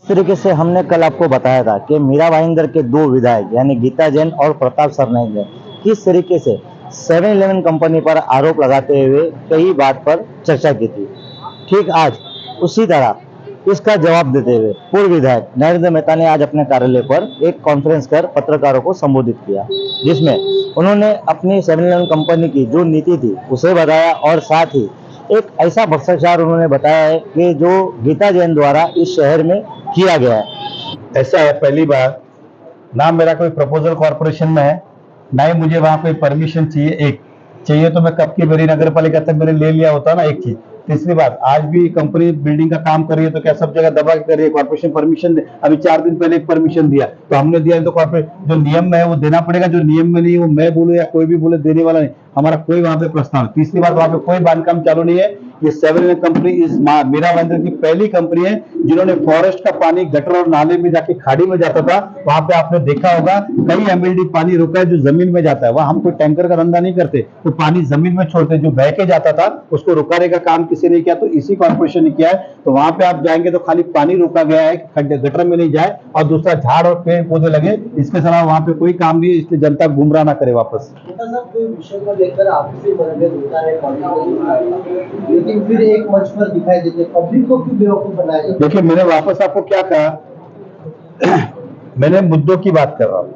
तरीके से हमने कल आपको बताया था कि मीरा भाईंदर के दो विधायक यानी गीता जैन और प्रताप सरनाईक ने किस तरीके से 7-Eleven कंपनी पर आरोप लगाते हुए कई बात पर चर्चा की थी। ठीक आज उसी तरह इसका जवाब देते हुए पूर्व विधायक नरेंद्र मेहता ने आज अपने कार्यालय पर एक कॉन्फ्रेंस कर पत्रकारों को संबोधित किया, जिसमें उन्होंने अपनी 7-Eleven कंपनी की जो नीति थी उसे बताया और साथ ही एक ऐसा भ्रष्टाचार उन्होंने बताया है कि जो गीता जैन द्वारा इस शहर में किया गया है। ऐसा है, पहली बार ना मेरा कोई प्रपोजल कॉर्पोरेशन में है, ना ही मुझे वहां कोई परमिशन चाहिए। एक चाहिए तो मैं कब की मेरी नगर पालिका तक मैंने ले लिया होता ना। एक चीज। तीसरी बात, आज भी कंपनी बिल्डिंग का काम कर रही है तो क्या सब जगह दबा के कर रही है? कॉर्पोरेशन परमिशन दे। अभी 4 दिन पहले एक परमिशन दिया तो हमने दिया, तो कॉर्पोरेट जो नियम में है वो देना पड़ेगा। जो नियम में नहीं है वो मैं बोलूं या कोई भी बोले देने वाला नहीं, हमारा कोई वहां पे प्रस्ताव। तीसरी बात, वहां पे कोई बांधकाम चालू नहीं है। ये 7-Eleven कंपनी इस मीरा भाईंदर की पहली कंपनी है जिन्होंने फॉरेस्ट का पानी गटर और नाले में जाके खाड़ी में जाता था। वहां पे आपने देखा होगा कई एमएलडी पानी रुका है जो जमीन में जाता है। वहां हम कोई टैंकर का धंधा नहीं करते, तो पानी जमीन में छोड़ते। जो बह के जाता था उसको रुकाने का काम किसी ने किया, तो इसी कॉर्पोरेशन ने किया है। तो वहां पे आप जाएंगे तो खाली पानी रोका गया है, खड्डे गटर में नहीं जाए, और दूसरा झाड़ और पेड़ पौधे लगे, इसके अलावा वहां पे कोई काम नहीं है। इसलिए जनता गुमराह ना करे वापस। कोई विषय को लेकर आपसे मतभेद होता है, लेकिन फिर एक मंच पर दिखाई देते, पब्लिक को क्यों बेवकूफ बनाया जाता है? देखिए, मैंने वापस आपको क्या कहा मैंने मुद्दों की बात कर रहा हूँ।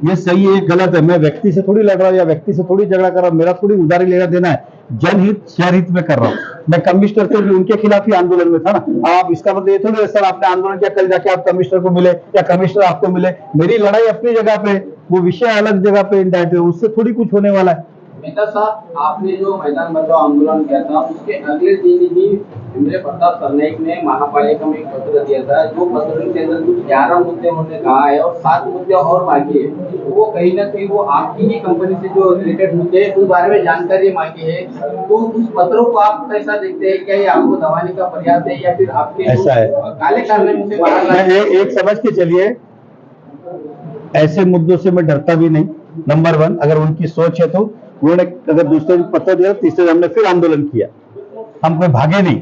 ये सही है, गलत है, मैं व्यक्ति से थोड़ी लड़ रहा हूँ या व्यक्ति से थोड़ी झगड़ा कर रहा हूँ। मेरा थोड़ी उधारी लेना देना है, जनहित शहर हित में कर रहा हूँ। मैं कमिश्नर थे, उनके खिलाफ ही आंदोलन में था ना। आप इसका मतलब ये थोड़ी है सर आपने आंदोलन किया कल जाके आप कमिश्नर को मिले या कमिश्नर आपको मिले। मेरी लड़ाई अपनी जगह पे, वो विषय अलग जगह पे इंडायरेक्ट है, उससे थोड़ी कुछ होने वाला है। मेहता साहब, आपने जो मैदान बचाओ आंदोलन किया था उसके अगले दिन ही एमएलए प्रताप सरनाईक ने महापालिका में एक पत्र दिया था। जो पत्र के अंदर कुछ 11 मुद्दे उन्होंने कहा है और 7 मुद्दे और बाकी है। वो कहीं ना कहीं वो आपकी ही कंपनी से जो रिलेटेड मुद्दे हैं उस बारे में जानकारी मांगी है। तो उस पत्रों को आप कैसा देखते हैं? क्या ये आपको दबाने का प्रयास है या फिर आपके ऐसा है काले कारनामे से बाहर? एक समझ के चलिए, ऐसे मुद्दों से मैं डरता भी नहीं। नंबर 1, अगर उनकी सोच है तो उन्होंने अगर दूसरे दिन पत्र दिया, तीसरे दिन हमने फिर आंदोलन किया। हम कोई भागे नहीं।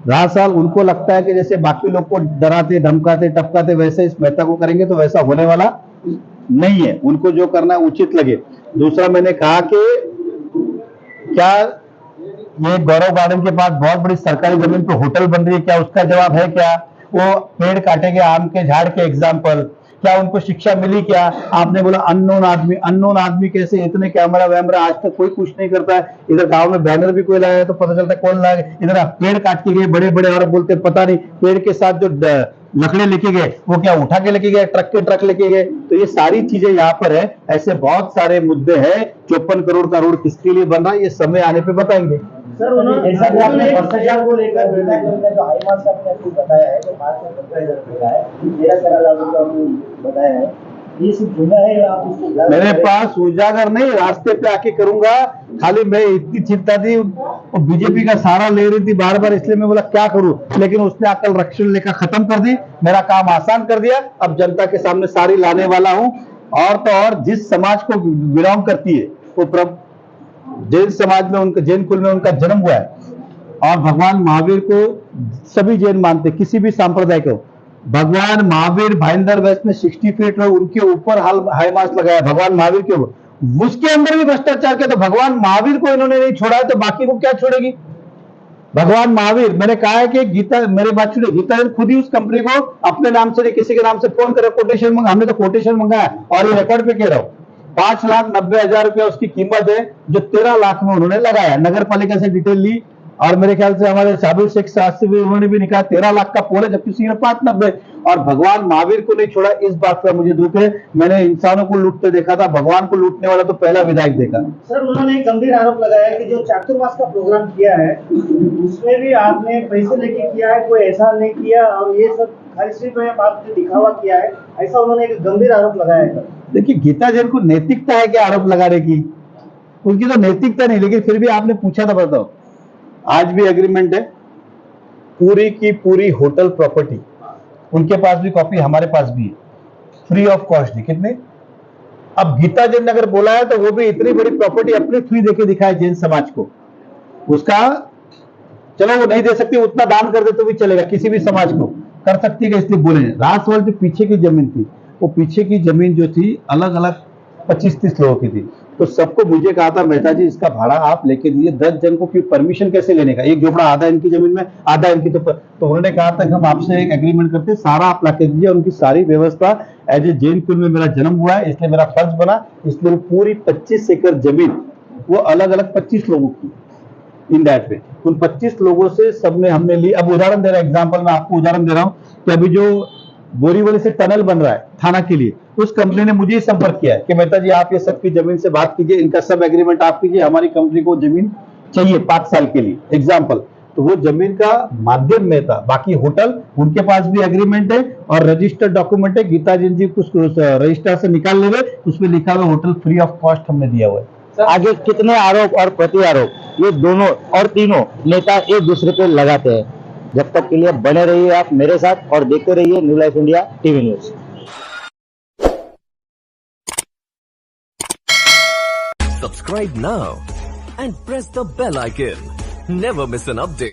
रहा साल उनको लगता है कि जैसे बाकी लोग को डराते धमकाते टपकाते वैसे इस मेहता को करेंगे तो वैसा होने वाला नहीं है। उनको जो करना है उचित लगे। दूसरा, मैंने कहा कि क्या ये गौरव गार्डन के पास बहुत बड़ी सरकारी जमीन पर होटल बन रही है, क्या उसका जवाब है? क्या वो पेड़ काटेंगे आम के झाड़ के एग्जाम्पल? क्या उनको शिक्षा मिली? क्या आपने बोला अननोन आदमी कैसे? इतने कैमरा वैमरा आज तक कोई कुछ नहीं करता है। इधर गांव में बैनर भी कोई लगाया तो पता चलता है कौन लगाया। इधर आप पेड़ काट के गए बड़े बड़े, और बोलते पता नहीं पेड़ के साथ जो लकड़े लेके गए वो क्या उठा के लेके गए, ट्रक के ट्रक लेके गए। तो ये सारी चीजें यहाँ पर है। ऐसे बहुत सारे मुद्दे हैं। 54 करोड़ का रोड किसके लिए बन रहा है ये समय आने पे बताएंगे। सर, उन्होंने जैसा कि आपने भ्रष्टाचार को लेकर जो हाईमार्क्स आपने आपको बताया है कि 5,70,000 रुपये का है, 13 लाख रुपये बताया है, ये सिर्फ झूठा है या आप उसको? मेरे पास उजागर नहीं, रास्ते पे आके करूंगा। खाली मैं इतनी चिंता थी, बीजेपी का सहारा ले रही थी बार बार, इसलिए मैं बोला क्या करूं, लेकिन उसने अकल रक्षण लेकर खत्म कर दी, मेरा काम आसान कर दिया। अब जनता के सामने सारी लाने वाला हूं। और तो और जिस समाज को बिलोंग करती है वो जैन समाज में, उनका जैन कुल में उनका जन्म हुआ है, और भगवान महावीर को सभी जैन मानते, किसी भी सांप्रदाय को। भगवान महावीर भाईंदर वेस्ट में 60 फीट में उनके ऊपर हाई मार्क्स लगाया भगवान महावीर के ऊपर। उसके अंदर भी भ्रष्टाचार किया। तो भगवान महावीर को इन्होंने नहीं छोड़ा है तो बाकी को क्या छोड़ेगी? भगवान महावीर, मैंने कहा है कि गीता, मेरे बात सुनिए, गीता ने खुद ही उस कंपनी को अपने नाम से नहीं किसी के नाम से फोन करे कोटेशन मंगा। हमने तो कोटेशन मंगाया और ये रिकॉर्ड पे कह रहा हूं। 5,90,000 रुपया उसकी कीमत है, जो 13 लाख में उन्होंने लगाया। नगर पालिका से डिटेल ली और मेरे ख्याल से हमारे साबिर शेख साहब से भी उन्होंने भी निकाला 13 लाख का पोल है, जबकि सीधे 5,90। और भगवान महावीर को नहीं छोड़ा, इस बात का मुझे दुख है। मैंने इंसानों को लूटते देखा था, भगवान को लूटने वाला तो पहला विधायक देखा। सर, उन्होंने एक गंभीर आरोप लगाया कि जो चातुर्मास का प्रोग्राम किया है उसमें भी आपने पैसे लेके किया है, कोई ऐसा नहीं किया, और ये सब खाली सिर्फ आपने दिखावा किया है, ऐसा उन्होंने एक गंभीर आरोप लगाया है। देखिए, गीता जैन को नैतिकता है क्या आरोप लगाने की? उनकी तो नैतिकता नहीं, लेकिन फिर भी आपने पूछा था, बताओ। आज भी एग्रीमेंट है, पूरी की पूरी होटल प्रॉपर्टी उनके पास भी कॉपी, हमारे पास भी है, फ्री ऑफ कॉस्ट दी। कितने? अब गीता जैन ने अगर बोला है तो वो भी इतनी बड़ी प्रॉपर्टी अपने थ्रू देके दिखाए जैन समाज को। उसका चलो वो नहीं दे सकती, उतना दान कर दे तो भी चलेगा किसी भी समाज को, कर सकती है, इसलिए बोले राजसवाल जो पीछे की जमीन थी, वो पीछे की जमीन जो थी अलग अलग 25-30 लोगों की थी। तो सबको मुझे कहा था मेहता जी इसका भाड़ा आप लेके दीजिए, 10 जन को क्यों, परमिशन कैसे लेने का, एक झोपड़ा आधा इनकी जमीन में आधा इनकी, तो उन्होंने कहा था कि हम आपसे एक एग्रीमेंट करते, सारा आप ला के दीजिए। उनकी सारी व्यवस्था, एज ए जैन कुल में मेरा जन्म हुआ है इसलिए मेरा फर्ज बना, इसलिए पूरी 25 एकड़ जमीन वो अलग अलग 25 लोगों की इन दैट वे, उन 25 लोगों से सबने हमने ली। अब उदाहरण दे रहा हूं, एग्जांपल मैं आपको उदाहरण दे रहा हूं कि अभी जो बोरीवली से टनल बन रहा है थाना के लिए, उस कंपनी ने मुझे ही संपर्क किया है कि मेहता जी आप ये सबकी जमीन से बात कीजिए, इनका सब एग्रीमेंट आप कीजिए, हमारी कंपनी को जमीन चाहिए 5 साल के लिए एग्जाम्पल। तो वो जमीन का माध्यम में था, बाकी होटल उनके पास भी एग्रीमेंट है और रजिस्टर्ड डॉक्यूमेंट है, गीता जैन जी कुछ रजिस्टर से निकाल ले रहे, उसमें लिखा हुआ होटल फ्री ऑफ कॉस्ट हमने दिया हुआ है। आगे कितने आरोप और प्रति आरोप ये दोनों और तीनों नेता एक दूसरे पे लगाते हैं। जब तक के लिए बने रहिए आप मेरे साथ और देखते रहिए new life India TV news. Subscribe now and press the bell icon. Never miss an update.